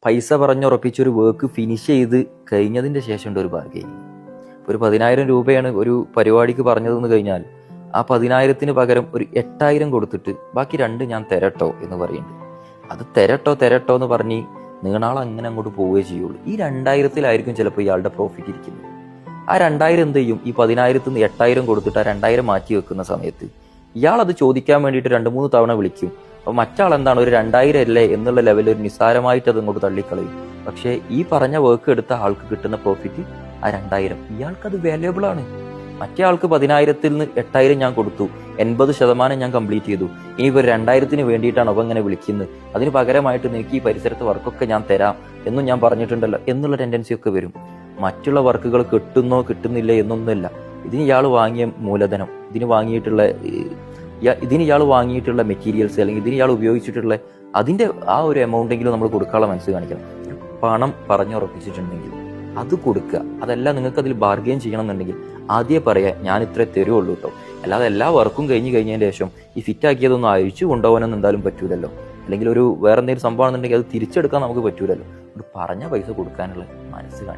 പൈസ പറഞ്ഞുറപ്പിച്ചൊരു work finish ചെയ്ത് കഴിഞ്ഞതിൻ്റെ ശേഷമുണ്ട് ഒരു ബാർഗെയിൻ. ഒരു 10,000 രൂപയാണ് ഒരു പരിപാടിക്ക് പറഞ്ഞതെന്ന് കഴിഞ്ഞാൽ ആ 10,000-ന് പകരം ഒരു 8,000 കൊടുത്തിട്ട് ബാക്കി 2 ഞാൻ തരട്ടോ എന്ന് പറയുന്നുണ്ട്. അത് തരട്ടോ എന്ന് പറഞ്ഞ് നീണാൾ അങ്ങനെ അങ്ങോട്ട് പോവുകയേ ചെയ്യുള്ളൂ. ഈ 2,000-ലായിരിക്കും ചിലപ്പോൾ ഇയാളുടെ പ്രോഫിറ്റ് ഇരിക്കുന്നത്. ആ 2,000 എന്ത് ചെയ്യും? ഈ 10,000-ന് 8,000 കൊടുത്തിട്ട് ആ 2,000 മാറ്റി വെക്കുന്ന സമയത്ത് ഇയാൾ അത് ചോദിക്കാൻ വേണ്ടിയിട്ട് 2-3 തവണ വിളിക്കും. അപ്പോൾ മറ്റാൾ എന്താണ്, ഒരു 2,000 അല്ലേ എന്നുള്ള ലെവലിൽ ഒരു നിസ്സാരമായിട്ട് അത് അങ്ങോട്ട് തള്ളിക്കളയും. പക്ഷേ ഈ പറഞ്ഞ വർക്ക് എടുത്ത ആൾക്ക് കിട്ടുന്ന പ്രോഫിറ്റ് ആ 2,000 ഇയാൾക്കത് വാല്യുബിൾ ആണ്. മറ്റേ ആൾക്ക് 10,000-ൽ നിന്ന് 8,000 ഞാൻ കൊടുത്തു, 80% ഞാൻ കംപ്ലീറ്റ് ചെയ്തു. ഇനി ഒരു 2,000-ന് വേണ്ടിയിട്ടാണ് അവ ഇങ്ങനെ വിളിക്കുന്നത്, അതിന് പകരമായിട്ട് നിനക്ക് ഈ പരിസരത്ത് വർക്കൊക്കെ ഞാൻ തരാം എന്നും ഞാൻ പറഞ്ഞിട്ടുണ്ടല്ലോ എന്നുള്ള ടെൻഡൻസി ഒക്കെ വരും. മറ്റുള്ള വർക്കുകൾ കിട്ടുന്നോ കിട്ടുന്നില്ല എന്നൊന്നുമില്ല. ഇതിന് ഇയാൾ വാങ്ങിയ മൂലധനം, ഇതിന് ഇയാൾ വാങ്ങിയിട്ടുള്ള മെറ്റീരിയൽസ്, അല്ലെങ്കിൽ ഇതിന് ഇയാൾ ഉപയോഗിച്ചിട്ടുള്ള അതിൻ്റെ ആ ഒരു എമൗണ്ടെങ്കിലും നമ്മൾ കൊടുക്കാനുള്ള മനസ്സ് കാണിക്കണം. പണം പറഞ്ഞുറപ്പിച്ചിട്ടുണ്ടെങ്കിൽ അത് കൊടുക്കുക. അതല്ല നിങ്ങൾക്ക് അതിൽ ബാർഗെയിൻ ചെയ്യണം എന്നുണ്ടെങ്കിൽ ആദ്യം പറയാം, ഞാൻ ഇത്രേ തരുള്ളൂ കേട്ടോ. അല്ലാതെ എല്ലാ വർക്കും കഴിഞ്ഞതിന് ശേഷം ഈ ഫിറ്റാക്കിയതൊന്നും അഴിച്ചു കൊണ്ടുപോകാനൊന്നും എന്തായാലും പറ്റൂലല്ലോ. അല്ലെങ്കിൽ ഒരു വേറെ എന്തെങ്കിലും സംഭവം ആണെന്നുണ്ടെങ്കിൽ അത് തിരിച്ചെടുക്കാൻ നമുക്ക് പറ്റൂലല്ലോ. പറഞ്ഞ പൈസ കൊടുക്കാനുള്ള മനസ്സ് കാണിക്കും.